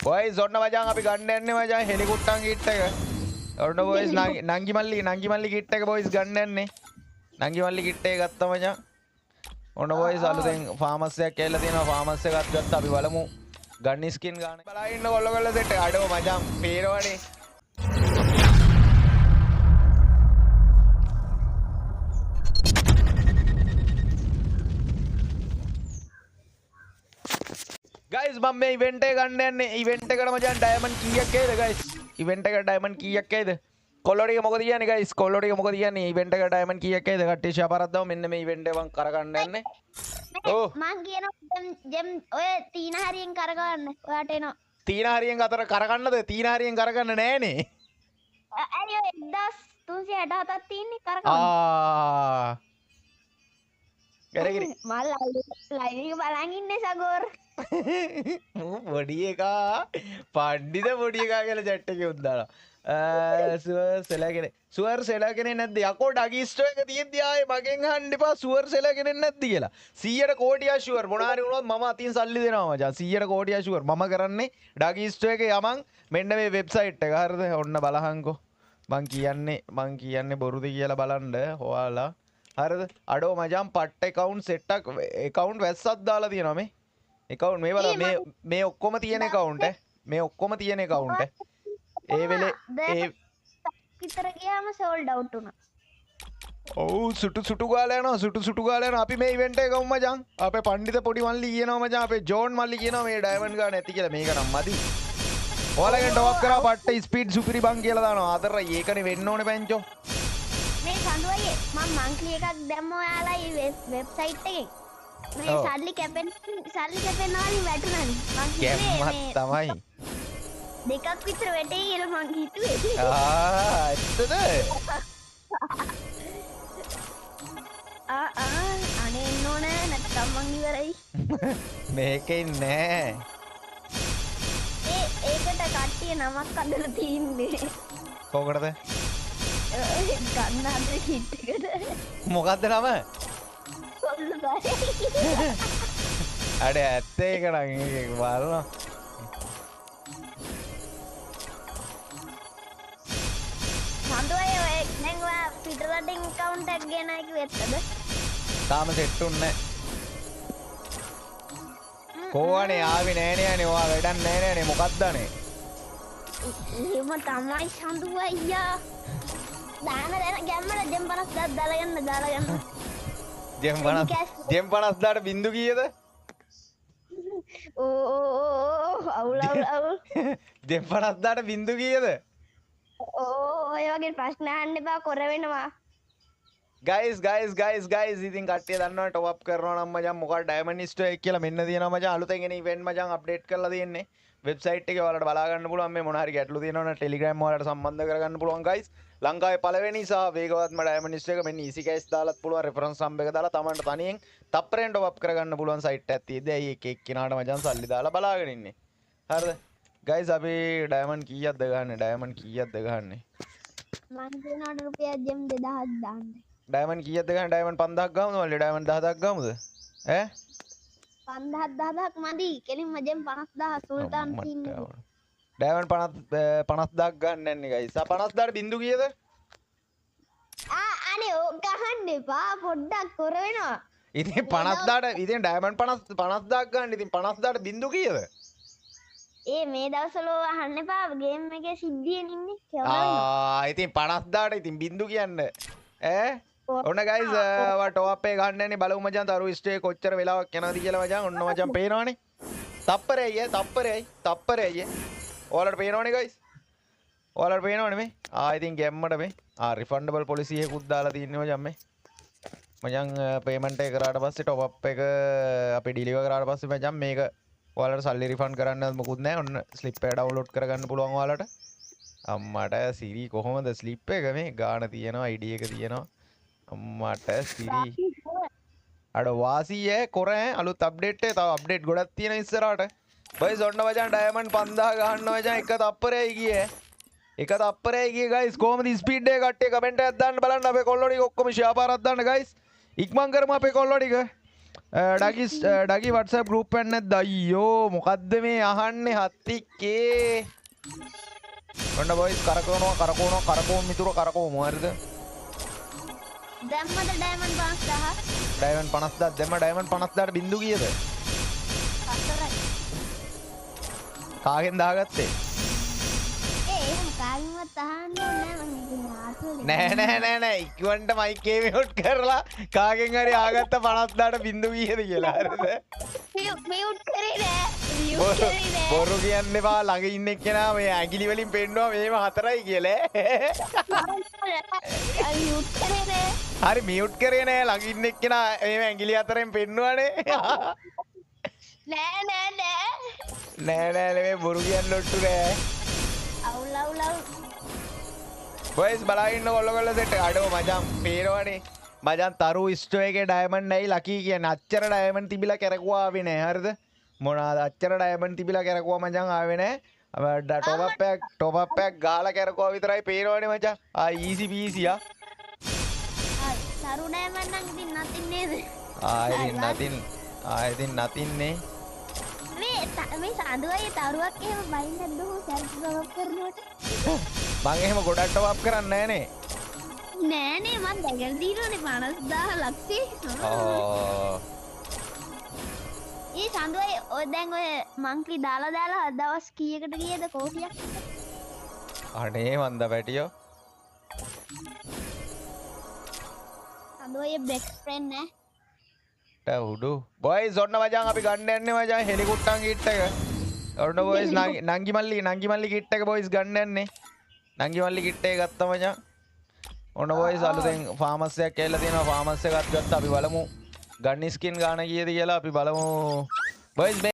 Boys ඔන්න මචං අපි ගන්න යන්නේ මචං හෙලිකොප්ටර් කිට් එක. ඔන්න බොයිස් නංගි මල්ලි කිට් එක බොයිස් ගන්න යන්නේ. නංගි මල්ලි කිට් එක ගත්තා මචං. ඔන්න බොයිස් අලුතෙන් ෆාමස් එකක් කියලා තියෙනවා. ෆාමස් එකක් ගත්තා අපි බලමු. ගන්න ස්කින් ගන්න. බලා ඉන්න කොල්ලෝ සෙට් එක. අඩෝ මචං පේරවනේ. गाइस මම මේ ඉවෙන්ට් එක ගන්න යන්නේ ඉවෙන්ට් එකට මචං ඩයමන්ඩ් කීයක් කේද गाइस ඉවෙන්ට් එකට ඩයමන්ඩ් කීයක් කේද කොල්ලෝ ටික මොකද කියන්නේ गाइस කොල්ලෝ ටික මොකද කියන්නේ ඉවෙන්ට් එකට ඩයමන්ඩ් කීයක් කේද කට්ටිය ෂාපාරක් දාමු මෙන්න මේ ඉවෙන්ට් එක මම කරගන්න යන්නේ ඔව් මං කියනවා ජෙම් ඔය තීන හරියෙන් කරගන්න ඔයාට එනවා තීන හරියෙන් අතර කරගන්නද තීන හරියෙන් කරගන්න නෑනේ අයියෝ 1367ක් තියෙන්නේ කරගන්න කරගිරි මල් ලයිව් එක බලන් ඉන්නේ සගෝර් පොඩි එකා පණ්ඩිත පොඩි එකා කියලා chat එකේ උද්දාලා සුවර් සෙලා කෙනෙක් නැද්ද යකෝ ඩගිස්ටෝ එක තියෙද්දි ආයේ මගෙන් අහන්න එපා සුවර් සෙලා කෙනෙක් නැද්ද කියලා 100ට කෝටියක් ෂුවර් මොනාරි වුණොත් මම අතින් සල්ලි දෙනවා මචං 100ට කෝටියක් ෂුවර් මම කරන්නේ ඩගිස්ටෝ එක යමන් මෙන්න මේ වෙබ්සයිට් එක හරිද ඔන්න බලහන්කෝ මං කියන්නේ බොරුද කියලා බලන්න හොයාලා හරිද අඩෝ මචං පට් account set එක account වැස්සක් දාලා තියෙනවා මේ account මේ බලන්න මේ ඔක්කොම තියෙන account මේ ඔක්කොම තියෙන account ඒ වෙලේ ඒ විතර ගියාම sold out වුණා ඔව් සුටු ගාලා යනවා අපි මේ ඉවෙන්ට් එක ගමු මචං අපේ පණ්ඩිත පොඩි මල්ලි කියනවා මචං අපේ ජෝන් මල්ලි කියනවා මේ ඩයමන්ඩ් ගන්න ඇති කියලා මේක නම් මදි ඔයාලගෙන් ටොප් කරා පට්ට ස්පීඩ් සුපිරි බං කියලා දානවා ආදර ඒකනේ වෙන්න ඕනේ පැංචෝ මේ සඳුවයේ මම මංක්ලි එකක් දැම්ම ඔයාලා වෙබ්සයිට් එකෙන් මේ සල්ලි කැපෙනවාලි වැටුණානේ මං කැම්මත් තමයි දෙකක් විතර වැටේ කියලා මං හිතුවේ ඇත්තද අනේ එන්න ඕන නැත්නම් මං ඉවරයි මේකෙන් නෑ ඒකට කට්ටිය නමක් අදලා තින්නේ කොකටද ගන්න හදන කිට් එකට මොකද්ද නම කොල්ලබයි අඩ ඇත්ත ඒක නම් ඒක බලනවා සඳුවයි ඔය දැන් ඔයා පිටරටින් account එකක් ගෙනයි කිව්වෙත්තද තාම සෙට් උන්නේ කොහොනේ ආවේ නෑනේ අනේ ඔයා වැඩක් නෑනේ මොකක්ද අනේ එහෙම තමයි සඳුව අයියා දාන ගැම්මල ජෙම් 50ක් දාලා ගන්න ජෙම් 50ට බින්දු කීයද අවුල් ජෙම් 50ට බින්දු කීයද ඔය වගේ ප්‍රශ්න අහන්න එපා කොර වෙනවා guys ඉතින් කට්ටිය දන්නවා ටොප් අප් කරනවා නම් මචං මොකක්ද ඩයමන්ඩ්ස්ටෝ එක කියලා මෙන්න තියෙනවා මචං අලුතෙන් එන ඉවෙන්ට් මචං අප්ඩේට් කරලා තියෙන්නේ වෙබ්සයිට් එකේ ඔයාලට බලා ගන්න පුළුවන් මේ මොන හරි ගැටලු තියෙනවා නම් ටෙලිග්‍රෑම් ඔයාලට සම්බන්ධ කරගන්න පුළුවන් guys ලංකාවේ පළවෙනි සහ වේගවත්ම ඩයමන්ඩ්ස්ටෝ එක මෙන්න easy cash දාලත් පුළුවන් රෙෆරන්ස් නම්බර් එක දාලා තමන්ට තනියෙන් තප්පරෙන් ටොප් අප් කරගන්න පුළුවන් සයිට් එකක් තියෙද්දි අයි එක එක්කිනාට මචං සල්ලි දාලා බලාගෙන ඉන්නේ හරිද guys අපි ඩයමන්ඩ් කීයක්ද ගහන්නේ මං කියනවාට රුපියල් ජෙම් 2000ක් දාන්න ඩයමන්ඩ් කීයක්ද ගහන්නේ ඩයමන්ඩ් 5000ක් ගමුද මල්ලි ඩයමන්ඩ් 10000ක් ගමුද ඈ 5000ක් මදි කෙලින්ම ජෙම් 50000 සුල්තාන් තින්නේ ඩයමන්ඩ් 50000ක් ගන්න යන්නේ guys 50000ට බින්දු කීයද අනේ ඕක ගහන්න එපා පොඩ්ඩක් කොර වෙනවා ඉතින් 50000ට ඉතින් ඩයමන්ඩ් 50000ක් ගන්න ඉතින් 50000ට බින්දු කීයද ඒ මේ දවස්වල අහන්න එපා ගේම් එකේ සිද්ධියෙන් ඉන්නේ ඉතින් 50000ට ඉතින් බින්දු කියන්න ඈ ඔන්න guys ඔයා ටොප් අප් එක ගන්න යන්නේ බලමු මචං තරු ස්ටේ කොච්චර වෙලාවක් යනවද කියලා මචං ඔන්න මචං පේනවනේ තප්පරයයි ඔයාලට පේනවනේ guys ඔයාලට පේනවනේ මේ ඉතින් ගැම්මට මේ රිෆන්ඩබල් පොලිසි එකකුත් දාලා තින්නේ මචං මේ මචං පේමන්ට් එක කරාට පස්සේ ටොප් අප් එක අපි ඩිලිවර් කරාට පස්සේ මචං මේක ඔයාලට සල්ලි රිෆන්ඩ් කරන්න මොකුත් නැහැ ඔන්න ස්ලිප් එක ඩවුන්ලෝඩ් කරගන්න පුළුවන් ඔයාලට අම්මට සිරි කොහොමද ස්ලිප් එක මේ ගාන තියෙනවා ID එක තියෙනවා අම්මට සිරි අඩ වාසිය කොර අලුත් අප්ඩේට් එක තව අප්ඩේට් ගොඩක් තියෙන ඉස්සරහට බයිස් ඔන්න මචං ඩයමන්ඩ් 5000 ගහන්න මචං එක තප්පරයයි ගියේ ගයිස් කොහොමද ස්පීඩ් එක කට්ටිය කමෙන්ට් එකක් දාන්න බලන්න අපේ කොල්ලෝ ටික ඔක්කොම ෂෙයා පාරක් දාන්න ගයිස් ඉක්මන් කරමු අපේ කොල්ලෝ ටික ඩගි WhatsApp group එකක් නැද්ද අයියෝ මොකද්ද මේ අහන්නේ හත්තික්කේ ඔන්න බොයිස් කරකවනවා මිතුර කරකවමු හරිද දැම්මද ඩයමන්ඩ් 50000 ඩයමන්ඩ් 50000 දැම්ම ඩයමන්ඩ් 50000ට බින්දු කීයද හතරයි කාගෙන් දාගත්තේ එහෙම කාගෙන්වත් අහන්න ඕනේ නෑ මම ආතුලේ නෑ ඉක්වන්ට මයික් එක මියුට් කරලා කාගෙන් හරි ආගත්ත 50000ට බින්දු කීයද කියලා හරිද මියුට් කරේ නෑ බොරු කියන්න එපා ළඟ ඉන්න එක්කෙනා මේ ඇඟිලි වලින් පෙන්නවා මේව 4යි කියලා මියුට් කරේ නෑ හරි මියුට් කරේ නෑ ළඟ ඉන්න එක්කෙනා මේව ඇඟිලි 4ෙන් පෙන්නුවානේ නෑ නෙමෙයි බොරු කියන්න ඔට්ටු නෑ අවුල් බොයිස් බලාගෙන කොල්ල සෙට් අඩෝ මචං පේනවනේ මචං තරු ස්ටෝ එකේ ඩයමන්ඩ් නැයි ලකී කියන්නේ අච්චර ඩයමන්ඩ් තිබිලා කරකුවා ආවේ නෑ හරිද මොනවාද අච්චර ඩයමන්ඩ් තිබිලා කරකුවා මචං ආවේ නෑ ටොප් අප් එකක් ගාලා කරකුවා විතරයි පේනවනේ මචං ඊසි පීසි තරු ඩයමන්ඩ් නම් ඉතින් nothing නේද ඉතින් nothing නේ මේ සඳුවයි තරුවක් එහෙම බයින් නැද්දෝ සර්ච් කරනකොට මං එහෙම ගොඩක් ටොප් අප් කරන්නේ නෑනේ නෑනේ මං දැකලා දිනෝනේ 50000 ලක්ෂේ ඒ සඳුවයි ඔය දැන් ඔය මංක්ලි දාලා දවස් කීයකට ගියද කෝටියක් අනේ මන්ද පැටියෝ සඳුවයි බෙස්ට් ෆ්‍රෙන්ඩ් නේ උඩු බොයිස් ඔන්න මචං අපි ගන්න යන්නේ මචං හෙලිකොප්ටර් කිට් එක ඔන්න බොයිස් නංගි මල්ලි කිට් එක බොයිස් ගන්න යන්නේ නංගි මල්ලි කිට් එක ගත්තා මචං ඔන්න බොයිස් අලුතෙන් ෆාමස් එකක් කියලා තියෙනවා ෆාමස් එකක් ගත්තා අපි බලමු ගන්න ස්කින් ගාන කීයද කියලා අපි බලමු බොයිස්